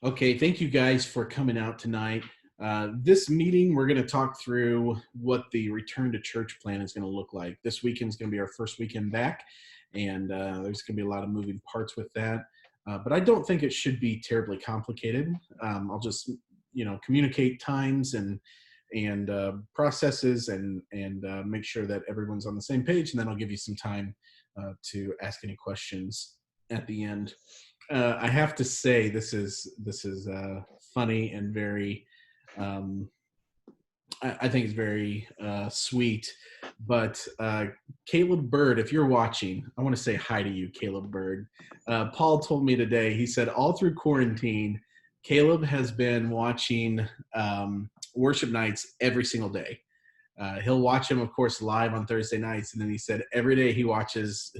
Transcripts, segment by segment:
Okay, thank you guys for coming out tonight. This meeting, we're going to talk through what the return to church plan is going to look like. This weekend is going to be our first weekend back, and there's going to be a lot of moving parts with that. But I don't think it should be terribly complicated. I'll just, communicate times and processes and make sure that everyone's on the same page, and then I'll give you some time to ask any questions at the end. I have to say this is funny and very. Um, I think it's very sweet. But Caleb Bird, if you're watching, I want to say hi to you, Caleb Bird. Paul told me today. He said all through quarantine, Caleb has been watching worship nights every single day. He'll watch them, of course, live on Thursday nights, and then he said every day he'll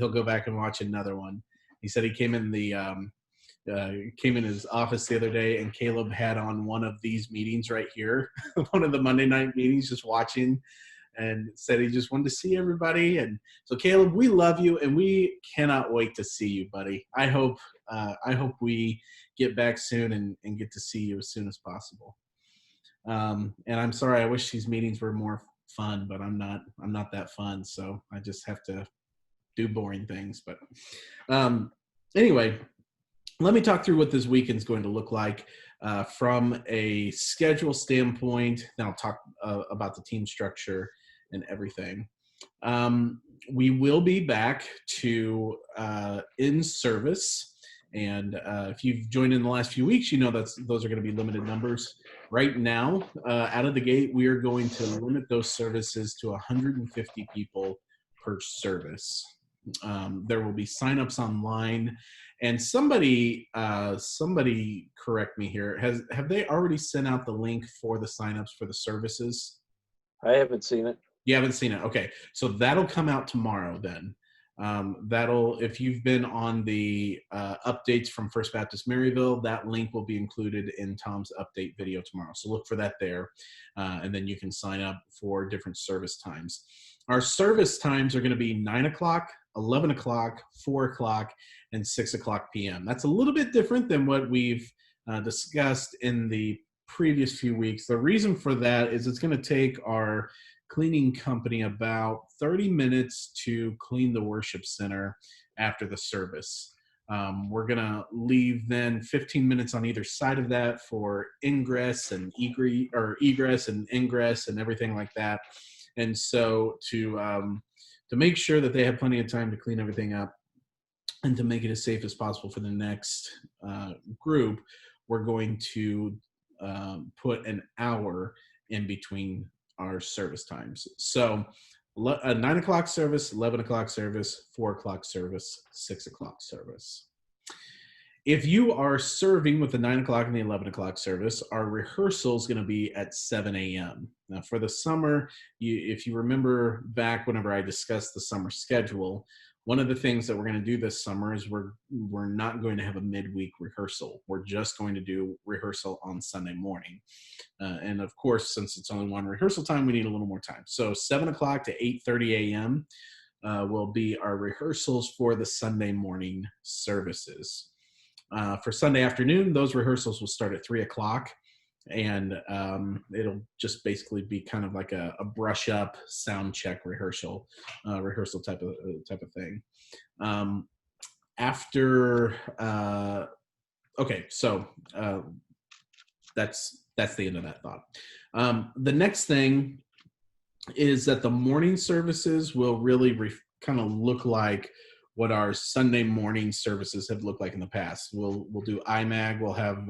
go back and watch another one. He said he came in his office the other day, and Caleb had on one of these meetings right here, one of the Monday night meetings, just watching, and said he just wanted to see everybody. And so, Caleb, we love you, and we cannot wait to see you, buddy. I hope we get back soon and get to see you as soon as possible. And I'm sorry, I wish these meetings were more fun, but I'm not that fun, so I just have to do boring things. But anyway, let me talk through what this weekend's going to look like from a schedule standpoint. Then I'll talk about the team structure and everything. We will be back to in-service. And if you've joined in the last few weeks, you know those are going to be limited numbers. Right now, out of the gate, we are going to limit those services to 150 people per service. There will be signups online, and somebody correct me here. Have they already sent out the link for the signups for the services? I haven't seen it. You haven't seen it? Okay, so that'll come out tomorrow then. If you've been on the updates from First Baptist Maryville, that link will be included in Tom's update video tomorrow. So look for that there, and then you can sign up for different service times. Our service times are going to be 9 o'clock, 11 o'clock, 4 o'clock, and 6 o'clock p.m. That's a little bit different than what we've discussed in the previous few weeks. The reason for that is it's going to take our cleaning company about 30 minutes to clean the worship center after the service. We're going to leave then 15 minutes on either side of that for egress and egress and ingress and everything like that. And so to make sure that they have plenty of time to clean everything up and to make it as safe as possible for the next group, we're going to put an hour in between our service times. So a 9 o'clock service, 11 o'clock service, 4 o'clock service, 6 o'clock service. If you are serving with the 9 o'clock and the 11 o'clock service, our rehearsal is going to be at 7 a.m. Now, for the summer, if you remember back whenever I discussed the summer schedule, one of the things that we're going to do this summer is we're not going to have a midweek rehearsal. We're just going to do rehearsal on Sunday morning. And of course, since it's only one rehearsal time, we need a little more time. So 7 o'clock to 8:30 a.m. Will be our rehearsals for the Sunday morning services. For Sunday afternoon, those rehearsals will start at 3 o'clock, and it'll just basically be kind of like a brush up sound check rehearsal type of thing. That's the end of that thought. The next thing is that the morning services will really kind of look like what our Sunday morning services have looked like in the past. We'll do IMAG. We'll have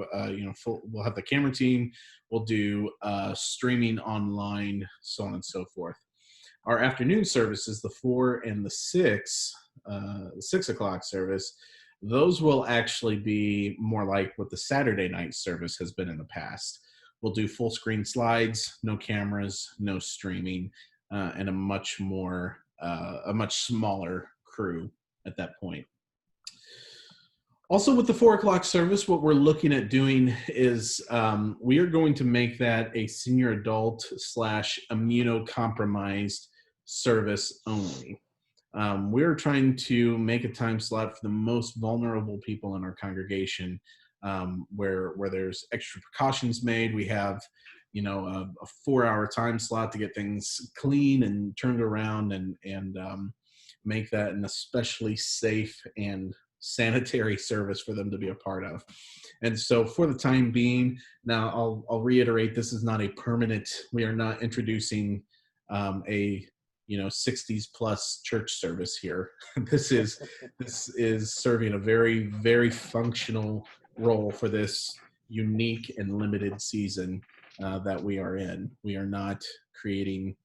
we'll have the camera team. We'll do streaming online, so on and so forth. Our afternoon services, the 4 and the 6 o'clock service, those will actually be more like what the Saturday night service has been in the past. We'll do full screen slides, no cameras, no streaming, and a much smaller crew at that point. Also, with the 4 o'clock service, what we're looking at doing is we are going to make that a senior adult / immunocompromised service only. We're trying to make a time slot for the most vulnerable people in our congregation where there's extra precautions made. We have, a 4-hour time slot to get things clean and turned around and make that an especially safe and sanitary service for them to be a part of. And so for the time being, now I'll reiterate, this is not a permanent, we are not introducing a 60s plus church service here. This is serving a very, very functional role for this unique and limited season that we are in. We are not creating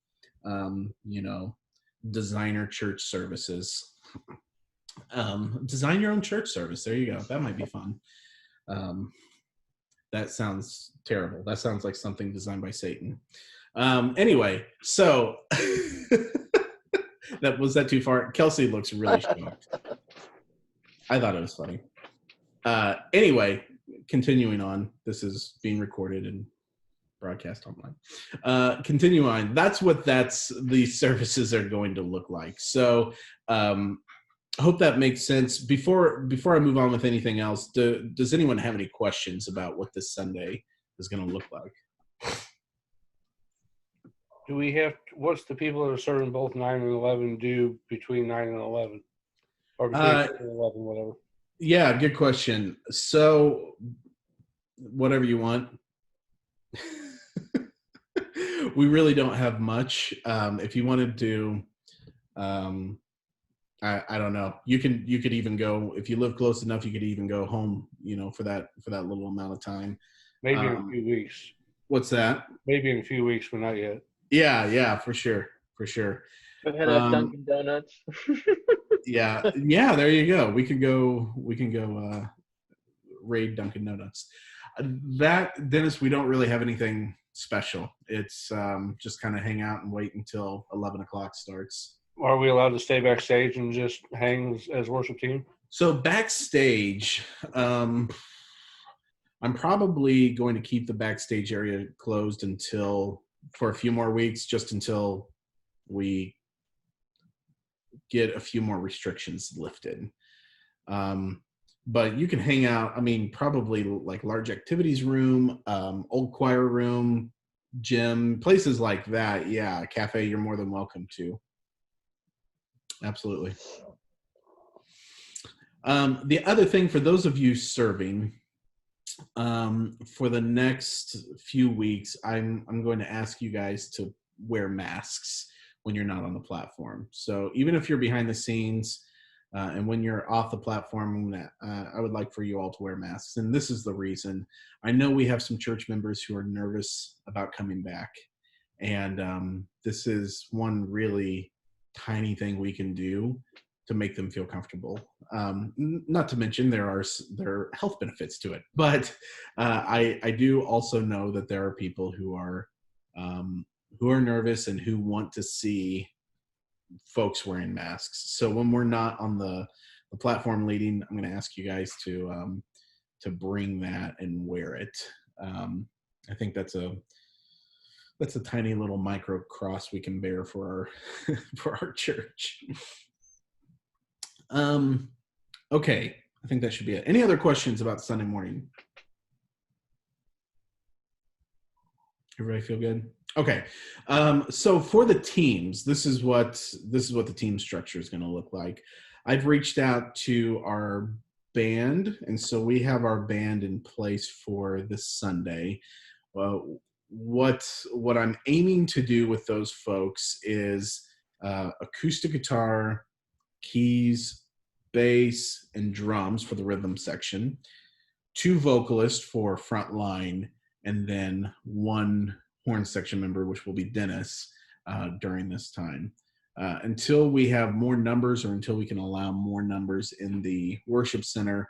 designer church services. Design your own church service. There you go. That might be fun. That sounds terrible. That sounds like something designed by Satan. Anyway, so was that too far? Kelsey looks really shocked. I thought it was funny. Anyway, continuing on. This is being recorded and broadcast online. Continue on. That's what these services are going to look like. So I hope that makes sense. Before I move on with anything else, does anyone have any questions about what this Sunday is going to look like? Do we have, what's the people that are serving both 9 and 11 do between 9 and 11? Or between 9 and 11, whatever. Yeah, good question. So, whatever you want. We really don't have much. If you wanted to, I don't know. You could even go, if you live close enough, you could even go home, for that little amount of time. Maybe in a few weeks. What's that? Maybe in a few weeks, but not yet. Yeah, for sure. Go ahead up Dunkin' Donuts. yeah, there you go. We can go raid Dunkin' Donuts. That, Dennis, we don't really have anything special. It's just kind of hang out and wait until 11 o'clock starts. Are we allowed to stay backstage and just hang as worship team? So backstage, I'm probably going to keep the backstage area closed for a few more weeks, just until we get a few more restrictions lifted. But you can hang out, probably like large activities room, old choir room, gym, places like that. Yeah, cafe, you're more than welcome to. Absolutely. The other thing, for those of you serving, for the next few weeks, I'm going to ask you guys to wear masks when you're not on the platform. So even if you're behind the scenes, and when you're off the platform, I would like for you all to wear masks. And this is the reason. I know we have some church members who are nervous about coming back. And this is one really tiny thing we can do to make them feel comfortable. Not to mention there are health benefits to it. But I do also know that there are people who are nervous and who want to see folks wearing masks. So when we're not on the platform leading, I'm going to ask you guys to bring that and wear it. I think that's a tiny little micro cross we can bear for our church. Okay, I think that should be it. Any other questions about Sunday morning? Everybody feel good? Okay, so for the teams, this is what the team structure is going to look like. I've reached out to our band, and so we have our band in place for this Sunday. What I'm aiming to do with those folks is acoustic guitar, keys, bass, and drums for the rhythm section, 2 vocalists for front line, and then 1 horn section member, which will be Dennis, during this time. Until we have more numbers, or until we can allow more numbers in the worship center,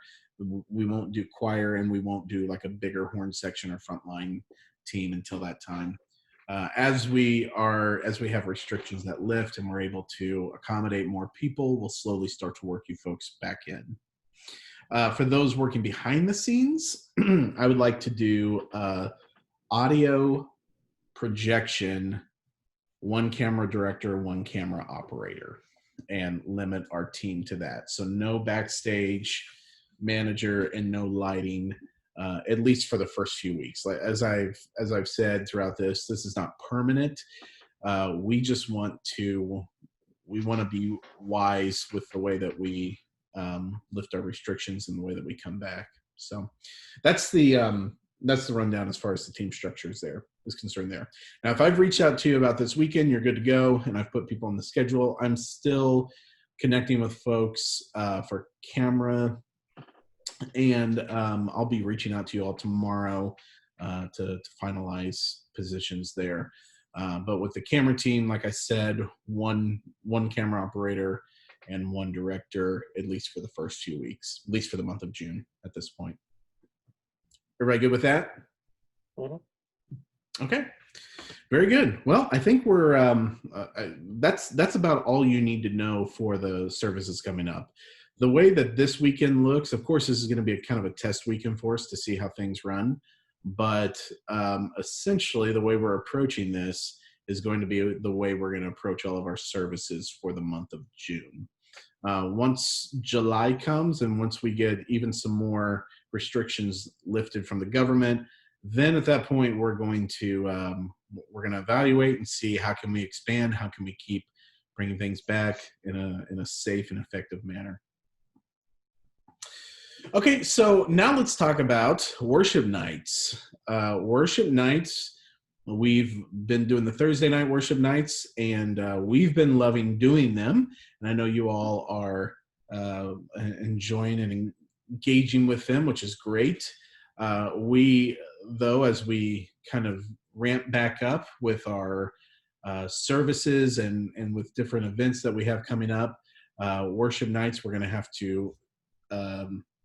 we won't do choir, and we won't do like a bigger horn section or frontline team until that time. As we have restrictions that lift and we're able to accommodate more people, we'll slowly start to work you folks back in. For those working behind the scenes, I would like to do audio, projection, 1 camera director, 1 camera operator, and limit our team to that. So no backstage manager and no lighting. at least for the first few weeks. Like as I've said throughout this is not permanent. We just want to be wise with the way that we lift our restrictions and the way that we come back. So that's the rundown as far as the team structure is concerned there. Now, if I've reached out to you about this weekend, you're good to go, and I've put people on the schedule. I'm still connecting with folks for camera, and I'll be reaching out to you all tomorrow to finalize positions there. But with the camera team, like I said, one camera operator and one director, at least for the first few weeks, at least for the month of June at this point. Everybody good with that? Mm-hmm. Okay, very good. Well, I think we're that's about all you need to know for the services coming up. The way that this weekend looks, of course, this is going to be a kind of a test weekend for us to see how things run. But essentially, the way we're approaching this is going to be the way we're going to approach all of our services for the month of June. Once July comes and once we get even some more restrictions lifted from the government, then at that point we're going to evaluate and see how can we expand, how can we keep bringing things back in a safe and effective manner. Okay, so now let's talk about worship nights. Worship nights, we've been doing the Thursday night worship nights, and we've been loving doing them. And I know you all are enjoying and engaging with them, which is great. We, though, as we kind of ramp back up with our services and with different events that we have coming up, worship nights, we're going to have to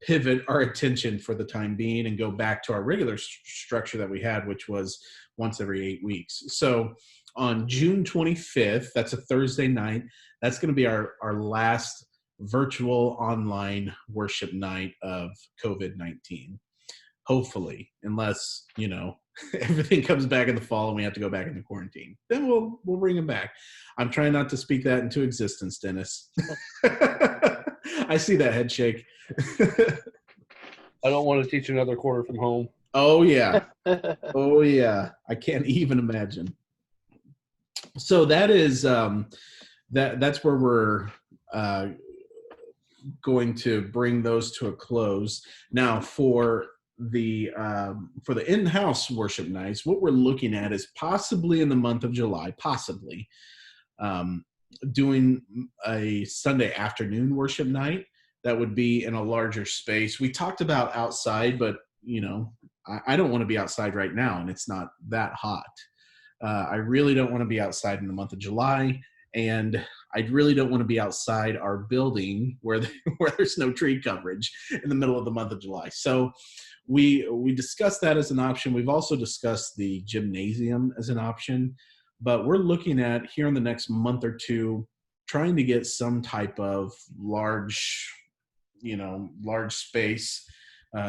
pivot our attention for the time being and go back to our regular structure that we had, which was once every 8 weeks. So on June 25th, that's a Thursday night, that's going to be our last virtual online worship night of COVID-19. Hopefully, unless, everything comes back in the fall and we have to go back into quarantine. Then we'll bring them back. I'm trying not to speak that into existence, Dennis. I see that head shake. I don't want to teach another quarter from home. Oh, yeah. Oh, yeah. I can't even imagine. So that is that's where we're going to bring those to a close. Now, for the in-house worship nights, what we're looking at is possibly in the month of July, doing a Sunday afternoon worship night that would be in a larger space. We talked about outside, but I don't want to be outside right now, and it's not that hot. I really don't want to be outside in the month of July, and I really don't want to be outside our building where there's no tree coverage in the middle of the month of July. So we discussed that as an option. We've also discussed the gymnasium as an option, but we're looking at here in the next month or two, trying to get some type of large space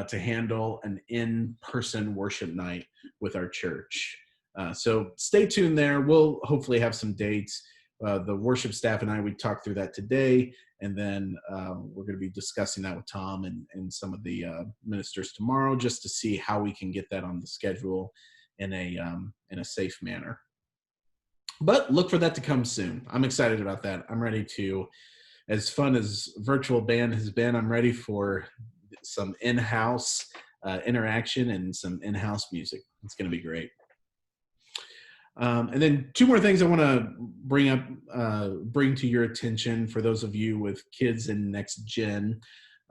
to handle an in-person worship night with our church. So stay tuned there. We'll hopefully have some dates. The worship staff and I, we talked through that today, and then we're going to be discussing that with Tom and some of the ministers tomorrow, just to see how we can get that on the schedule in a safe manner. But look for that to come soon. I'm excited about that. I'm ready to, as fun as virtual band has been, I'm ready for some in-house interaction and some in-house music. It's going to be great. And then two more things I want to bring to your attention for those of you with kids in next gen.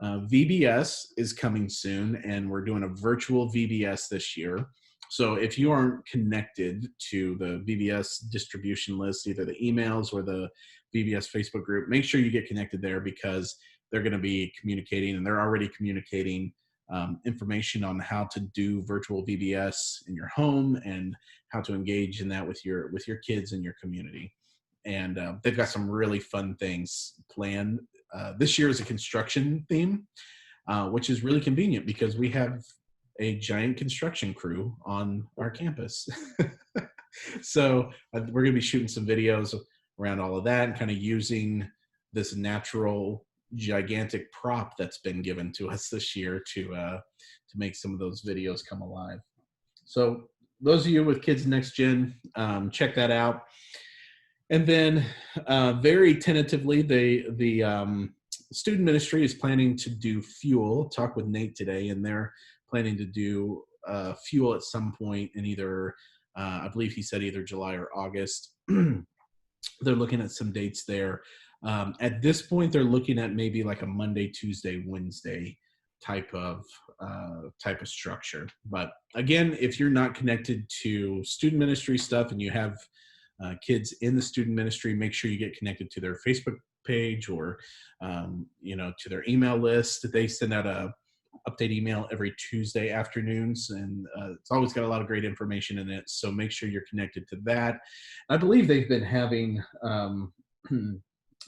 VBS is coming soon, and we're doing a virtual VBS this year. So if you aren't connected to the VBS distribution list, either the emails or the VBS Facebook group, make sure you get connected there, because they're going to be communicating, and they're already communicating information on how to do virtual VBS in your home and how to engage in that with your kids in your community. And they've got some really fun things planned. This year is a construction theme, which is really convenient because we have a giant construction crew on our campus. So we're going to be shooting some videos around all of that and kind of using this natural gigantic prop that's been given to us this year to make some of those videos come alive. So those of you with Kids Next Gen, check that out. And then very tentatively, the student ministry is planning to do fuel. Talk with Nate today, and they're planning to do fuel at some point in either, I believe he said either July or August. They're looking at some dates there. At this point, they're looking at maybe like a Monday, Tuesday, Wednesday type of structure. But again, if you're not connected to student ministry stuff and you have kids in the student ministry, make sure you get connected to their Facebook page or to their email list. They send out a update email every Tuesday afternoons, and it's always got a lot of great information in it, so make sure you're connected to that. I believe they've been having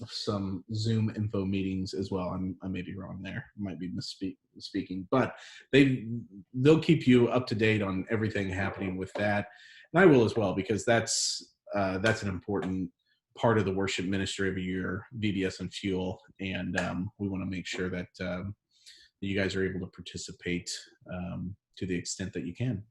some Zoom info meetings as well. I may be wrong there, I might be misspeaking, but they'll keep you up to date on everything happening with that, and I will as well, because that's an important part of the worship ministry of your VBS and Fuel, and we want to make sure that you guys are able to participate to the extent that you can.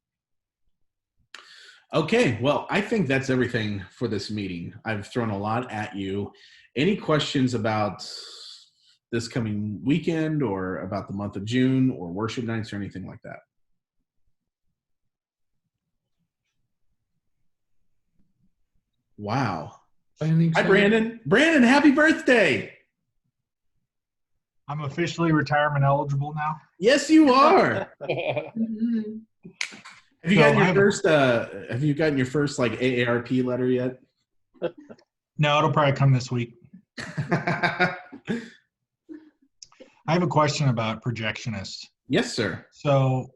Okay, well, I think that's everything for this meeting. I've thrown a lot at you. Any questions about this coming weekend or about the month of June or worship nights or anything like that? Wow. Hi, Brandon. Brandon, happy birthday. I'm officially retirement eligible now. Yes, you are. Have you gotten your first like AARP letter yet? No, it'll probably come this week. I have a question about projectionists. Yes, sir. So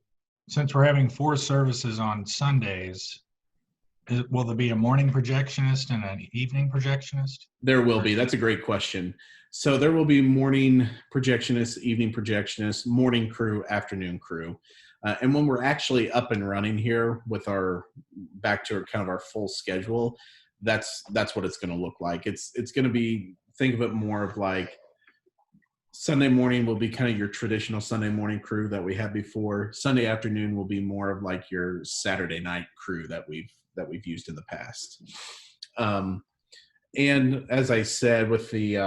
since we're having 4 services on Sundays, will there be a morning projectionist and an evening projectionist? There will be. That's a great question. So there will be morning projectionists, evening projectionists, morning crew, afternoon crew. And when we're actually up and running here with our back to kind of our full schedule, that's what it's going to look like. It's going to be, think of it more of like Sunday morning will be kind of your traditional Sunday morning crew that we had before. Sunday afternoon will be more of like your Saturday night crew that we've used in the past. And as I said, with the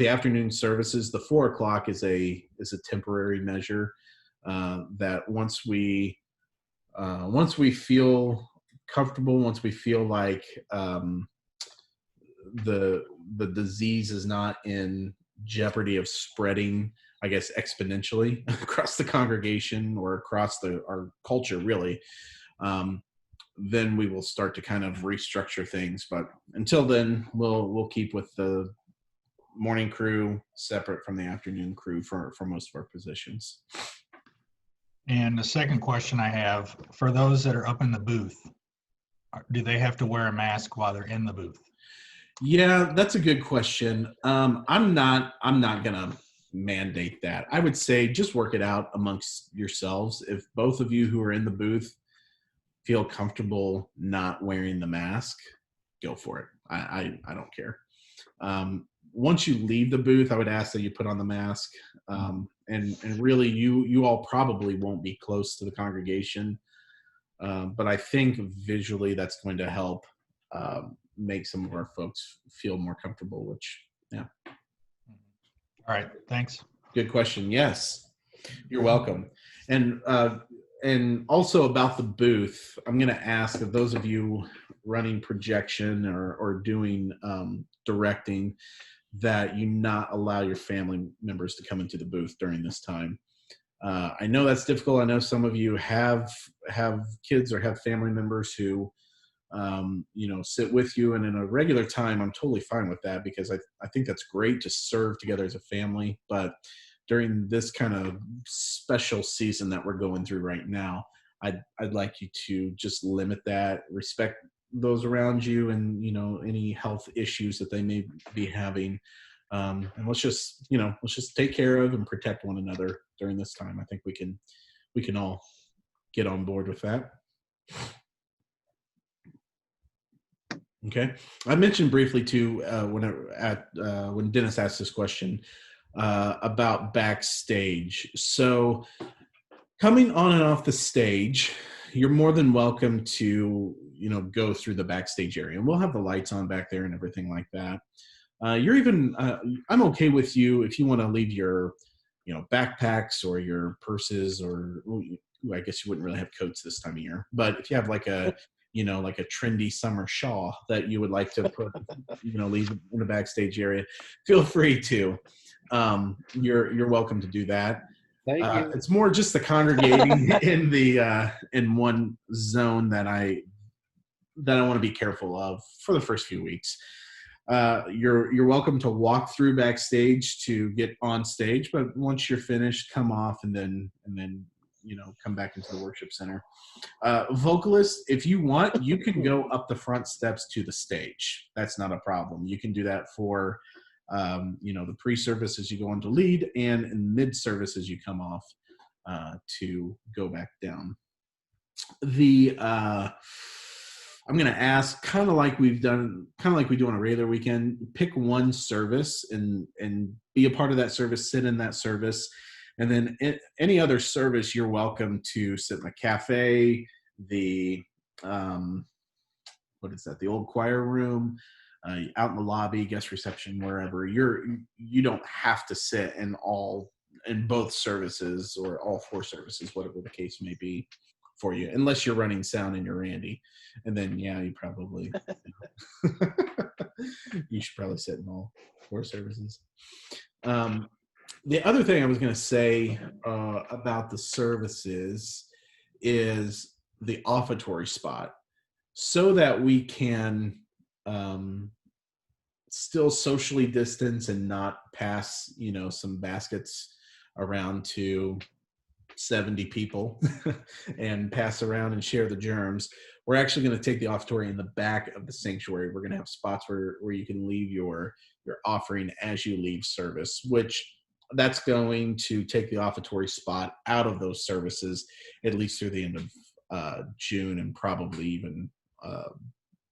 afternoon services, the 4 o'clock is a temporary measure. That once we feel comfortable, once we feel like the disease is not in jeopardy of spreading, I guess, exponentially across the congregation or across our culture, really, then we will start to kind of restructure things. But until then, we'll keep with the morning crew separate from the afternoon crew for most of our positions. And the second question I have, for those that are up in the booth, do they have to wear a mask while they're in the booth? Yeah, that's a good question. I'm not gonna mandate that. I would say just work it out amongst yourselves. If both of you who are in the booth feel comfortable not wearing the mask, go for it. I don't care. Once you leave the booth, I would ask that you put on the mask. And really, you all probably won't be close to the congregation, but I think visually that's going to help make some of our folks feel more comfortable. Which, yeah. All right, thanks. Good question. Yes, you're welcome. And also about the booth, I'm going to ask of those of you running projection or doing directing, that you not allow your family members to come into the booth during this time. I know that's difficult. I know some of you have kids or have family members who, sit with you. And in a regular time, I'm totally fine with that, because I think that's great to serve together as a family. But during this kind of special season that we're going through right now, I'd like you to just limit that, respect those around you, and any health issues that they may be having, and let's just take care of and protect one another during this time. I think we can all get on board with that. Okay, I mentioned briefly too when Dennis asked this question, about Backstage. So coming on and off the stage, you're more than welcome to, go through the backstage area. And we'll have the lights on back there and everything like that. I'm okay with you if you want to leave your, backpacks or your purses, or I guess you wouldn't really have coats this time of year. But if you have like a trendy summer shawl that you would like to put, leave in the backstage area, feel free to. You're welcome to do that. Thank you. It's more just the congregating in one zone that I want to be careful of for the first few weeks. You're welcome to walk through backstage to get on stage, but once you're finished, come off and then come back into the worship center. Vocalists, if you want, you can go up the front steps to the stage. That's not a problem. You can do that for the pre-service as you go on to lead, and in mid-service as you come off to go back down. I'm going to ask, kind of like we do on a regular weekend, pick one service and be a part of that service, sit in that service. And then any other service, you're welcome to sit in the cafe, the the old choir room, out in the lobby, guest reception, wherever. You don't have to sit in both services or all four services, whatever the case may be for you, unless you're running sound and you're Randy. And then, you probably, you should probably sit in all four services. The other thing I was going to say about the services is the offertory spot, so that we can still socially distance and not pass, some baskets around to 70 people and pass around and share the germs. We're actually going to take the offertory in the back of the sanctuary. We're going to have spots where you can leave your offering as you leave service, which that's going to take the offertory spot out of those services at least through the end of June, and probably even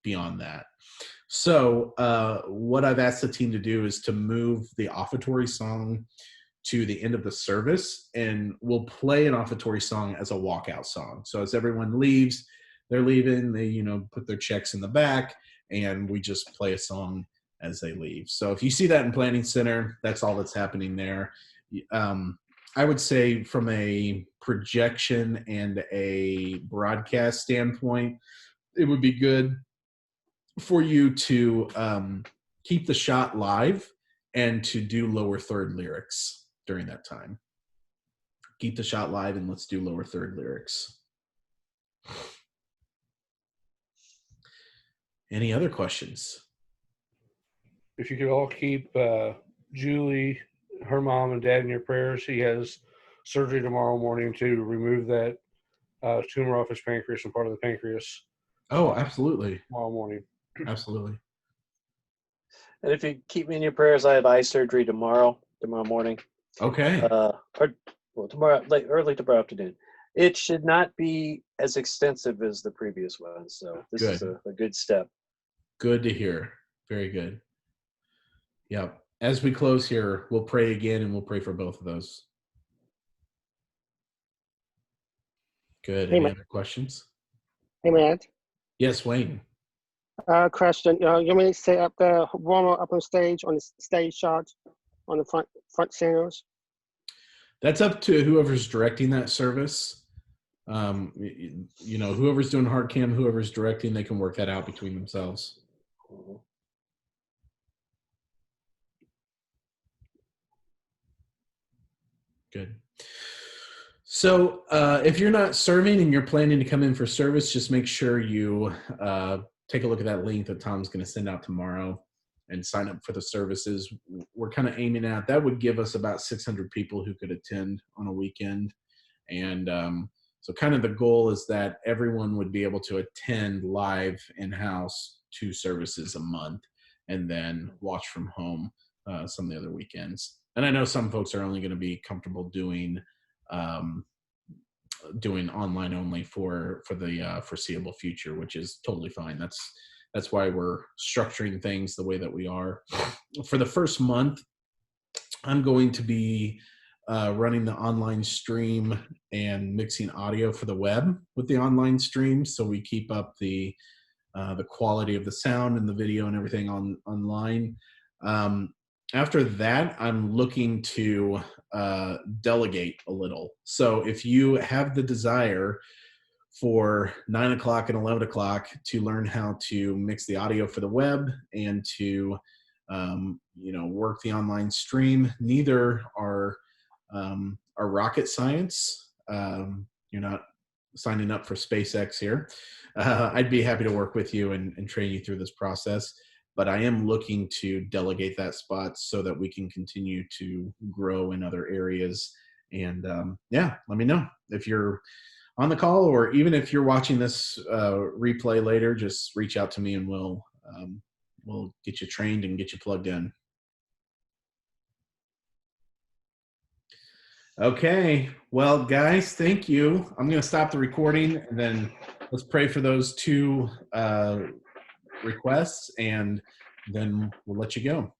beyond that. So what I've asked the team to do is to move the offertory song to the end of the service, and we'll play an offertory song as a walkout song. So as everyone leaves, they're leaving, they put their checks in the back, and we just play a song as they leave. So if you see that in Planning Center, that's all that's happening there. I would say from a projection and a broadcast standpoint, it would be good for you to keep the shot live and to do lower third lyrics during that time. Keep the shot live and let's do lower third lyrics. Any other questions? If you could all keep Julie, her mom, and dad in your prayers. He has surgery tomorrow morning to remove that tumor off his pancreas and part of the pancreas. Oh, absolutely. Tomorrow morning. Absolutely. And if you keep me in your prayers, I have eye surgery tomorrow morning. Okay. Tomorrow, early tomorrow afternoon. It should not be as extensive as the previous one, so this is a good step. Good to hear. Very good. Yeah. As we close here, we'll pray again, and we'll pray for both of those. Good. Any other questions? Hey, man. Yes, Wayne. Question. You want me to set up the warmer up on stage on the stage shot on the front singers? That's up to whoever's directing that service. Whoever's doing hard cam, whoever's directing, they can work that out between themselves. Good. So if you're not serving and you're planning to come in for service, just make sure you take a look at that link that Tom's going to send out tomorrow and sign up for the services. We're kind of aiming at, that would give us about 600 people who could attend on a weekend. And so kind of the goal is that everyone would be able to attend live in-house 2 services a month and then watch from home some of the other weekends. And I know some folks are only going to be comfortable doing online only for the foreseeable future, which is totally fine. That's why we're structuring things the way that we are. For the first month, I'm going to be running the online stream and mixing audio for the web with the online stream, so we keep up the quality of the sound and the video and everything online. After that, I'm looking to delegate a little. So if you have the desire for 9 o'clock and 11 o'clock to learn how to mix the audio for the web and to work the online stream, neither are rocket science. You're not signing up for SpaceX here. I'd be happy to work with you and train you through this process, but I am looking to delegate that spot so that we can continue to grow in other areas. And yeah, let me know if you're on the call, or even if you're watching this replay later, just reach out to me and we'll get you trained and get you plugged in. Okay, well, guys, thank you. I'm going to stop the recording, and then let's pray for those 2 requests, and then we'll let you go.